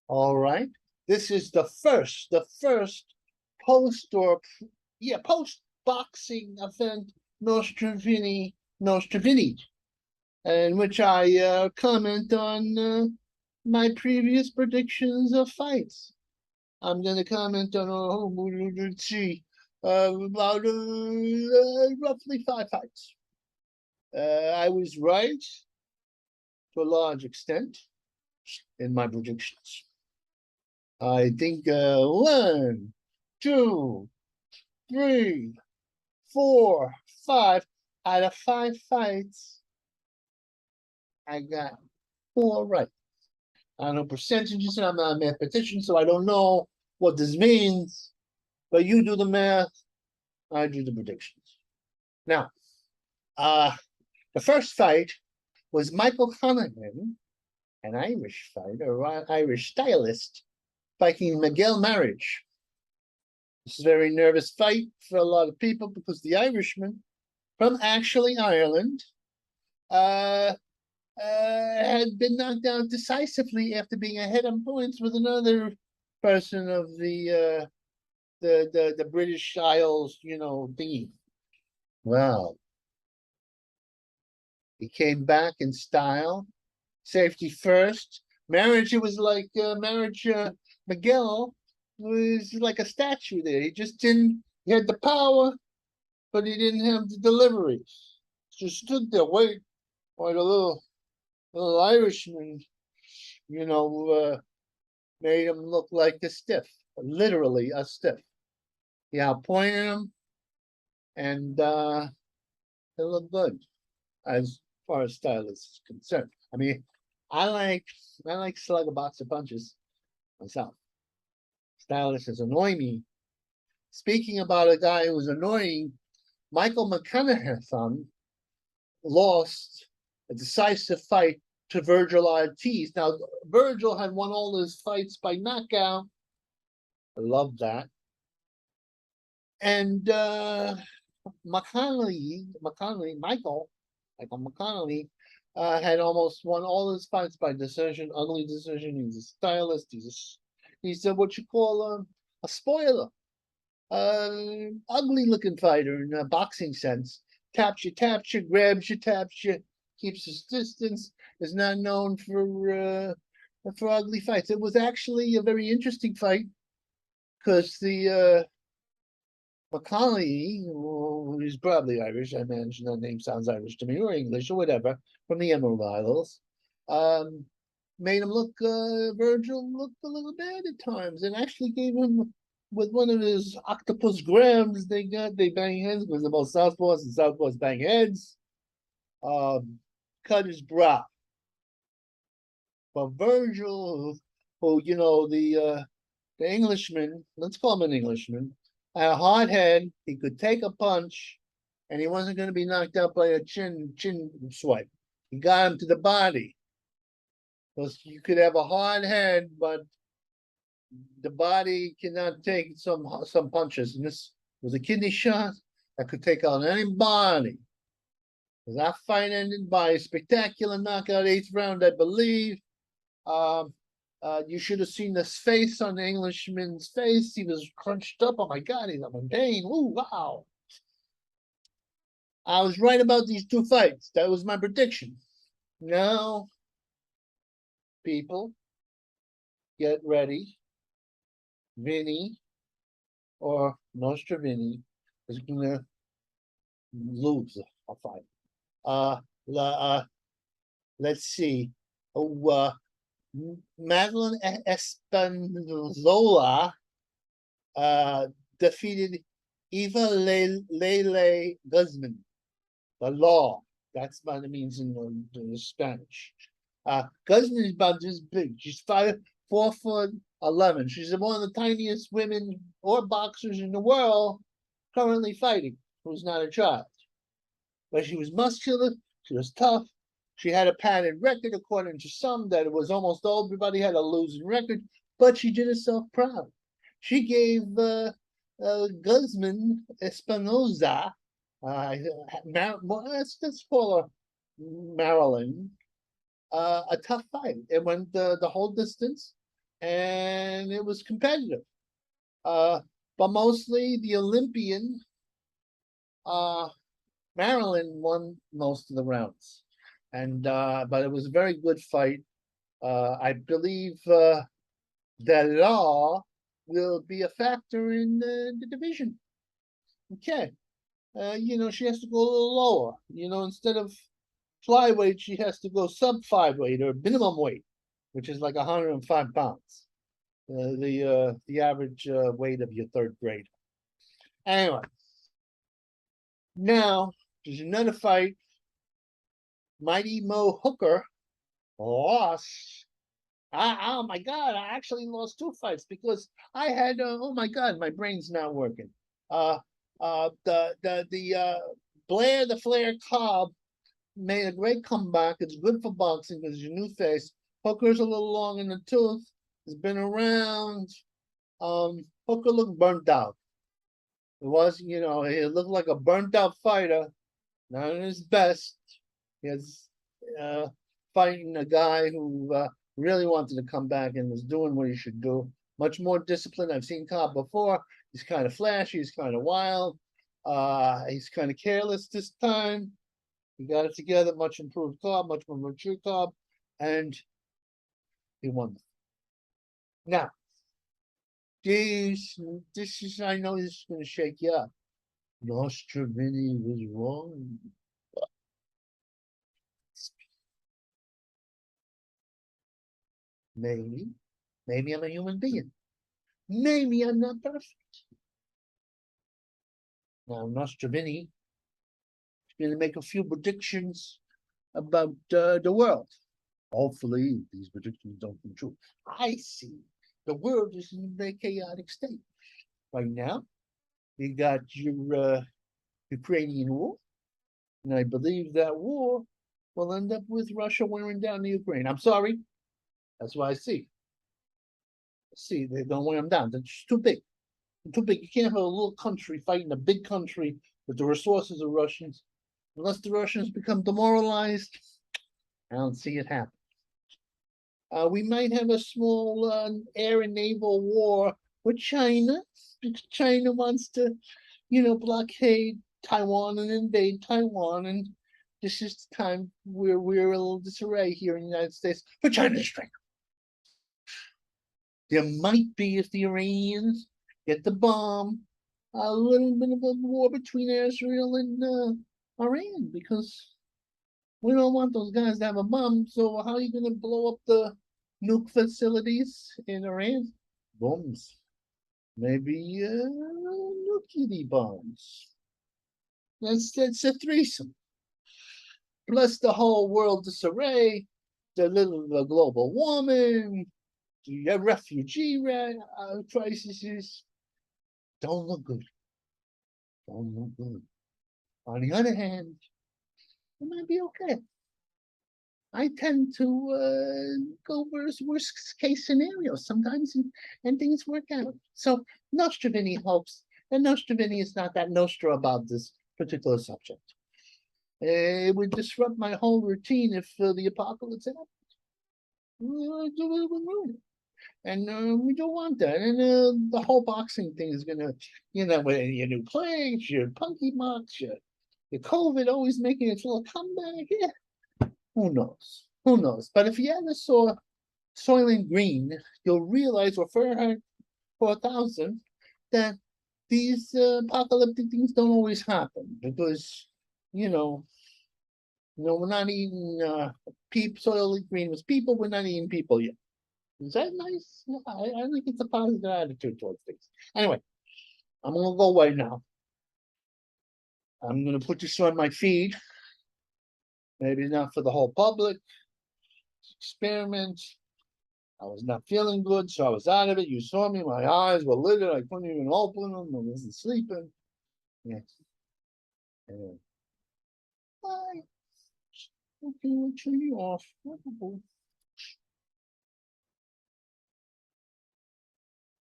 All right. This is the first post or post boxing event Nostravini, in which I comment on my previous predictions of fights. I'm going to comment on let's see, about roughly 5 fights. I was right to a large extent in my predictions. I think 1, 2, 3, 4, 5 out of 5 fights, I got 4 right. I don't know percentages, and I'm not a mathematician, so I don't know what this means. But you do the math, I do the predictions. Now, the first fight was Michael Conaghan, an Irish fighter, Irish stylist, fighting Miguel Marriage. This is a very nervous fight for a lot of people because the Irishman from actually Ireland had been knocked out decisively after being ahead on points with another person of the British Isles, thingy. Well, he came back in style, safety first. Marriage, it was like Marriage. Miguel was like a statue there. He just didn't. He had the power, but he didn't have the delivery. Just stood there waiting while the little Irishman, made him look like a stiff, literally a stiff. He outpointed him, and it looked good as far as style is concerned. I mean, I like slug a box of punches myself. Stylists annoy me. Speaking about a guy who's annoying, Michael McConaughey lost a decisive fight to Virgil Ortiz. Now, Virgil had won all his fights by knockout. I love that. And Michael McConnelly, had almost won all his fights by decision, ugly decision. He's a stylist. He's what you call a spoiler, ugly looking fighter in a boxing sense. Taps you, grabs you, taps you, keeps his distance. Is not known for ugly fights. It was actually a very interesting fight because the McConnelly, who's probably Irish, I imagine that name sounds Irish to me, or English, or whatever, from the Emerald Isles, made him look, Virgil looked a little bad at times, and actually gave him, with one of his octopus grabs, they bang heads, because they're both southpaws, and southpaws bang heads, cut his brow. But Virgil, who, the Englishman, let's call him an Englishman, had a hard head, he could take a punch, and he wasn't going to be knocked out by a chin swipe. He got him to the body. Because you could have a hard head, but the body cannot take some punches. And this was a kidney shot that could take out anybody. That fight ended by a spectacular knockout, 8th round, I believe. You should have seen this face on the Englishman's face. He was crunched up. Oh my God, he's in pain. Ooh, wow. I was right about these 2 fights. That was my prediction. Now, people, get ready. Vinny or Nostravini is going to lose a fight. Let's see. Madeline Espanola defeated Eva Lele Guzman. The law. That's what it means in Spanish. Guzman is about this big. She's 4'11". She's one of the tiniest women or boxers in the world currently fighting, who's not a child. But she was muscular, she was tough, she had a padded record, according to some, that it was almost everybody had a losing record, but she did herself proud. She gave Guzman Espinoza, let's call her Marilyn, a tough fight. It went the whole distance, and it was competitive. But mostly the Olympian, Maryland won most of the rounds. And but it was a very good fight. I believe the law will be a factor in the division. Okay. She has to go a little lower. Instead of flyweight, she has to go sub five weight or minimum weight, which is like 105 pounds. The average weight of your third grade. Anyway, now there's another fight. Mighty Mo Hooker lost. Oh my God, I actually lost two fights because I had, oh my God, my brain's not working. The Blair the Flair Cobb made a great comeback. It's good for boxing because it's a new face. Hooker's a little long in the tooth. He's been around. Hooker looked burnt out. It was, he looked like a burnt out fighter, not at his best. He was fighting a guy who really wanted to come back and was doing what he should do. Much more disciplined. I've seen Cobb before. He's kind of flashy. He's kind of wild. He's kind of careless this time. He got it together. Much improved Cobb, much more mature Cobb, and he won. Now, this is, I know this is going to shake you up. Nostrovini was wrong. Maybe I'm a human being. Maybe I'm not perfect. Now, Nostrovini is going to make a few predictions about the world. Hopefully, these predictions don't come true. I see the world is in a very chaotic state right now. You got your Ukrainian war, and I believe that war will end up with Russia wearing down the Ukraine. I'm sorry, that's what I see. See, they don't wear them down. They're just too big. They're too big. You can't have a little country fighting a big country with the resources of Russians. Unless the Russians become demoralized, I don't see it happen. We might have a small air and naval war with China because China wants to, blockade Taiwan and invade Taiwan. And this is the time where we're a little disarray here in the United States for China's strength. There might be, if the Iranians get the bomb, a little bit of a war between Israel and Iran because we don't want those guys to have a bomb. So how are you going to blow up the nuke facilities in Iran? Bombs. Maybe nuclear bombs. That's a threesome. Plus the whole world disarray, the global warming, the refugee crises don't look good. Don't look good. On the other hand, it might be okay. I tend to go worst case scenarios sometimes, and things work out. So Nostrovini hopes, and Nostrovini is not that nostra about this particular subject. It would disrupt my whole routine if the apocalypse happened. And we don't want that. And the whole boxing thing is gonna, with your new plagues, your punky box, your COVID always making its little comeback. Yeah. Who knows? Who knows? But if you ever saw Soylent Green, you'll realize, or Fahrenheit 4000, that these apocalyptic things don't always happen because, we're not eating Soylent Green was people. We're not eating people yet. Is that nice? Yeah, I think it's a positive attitude towards things. Anyway, I'm gonna go away now. I'm gonna put this on my feed. Maybe not for the whole public. Experiment. I was not feeling good, so I was out of it. You saw me, my eyes were lidded. I couldn't even open them. I wasn't sleeping. Yes. Anyway. Bye. Okay, we'll turn you off.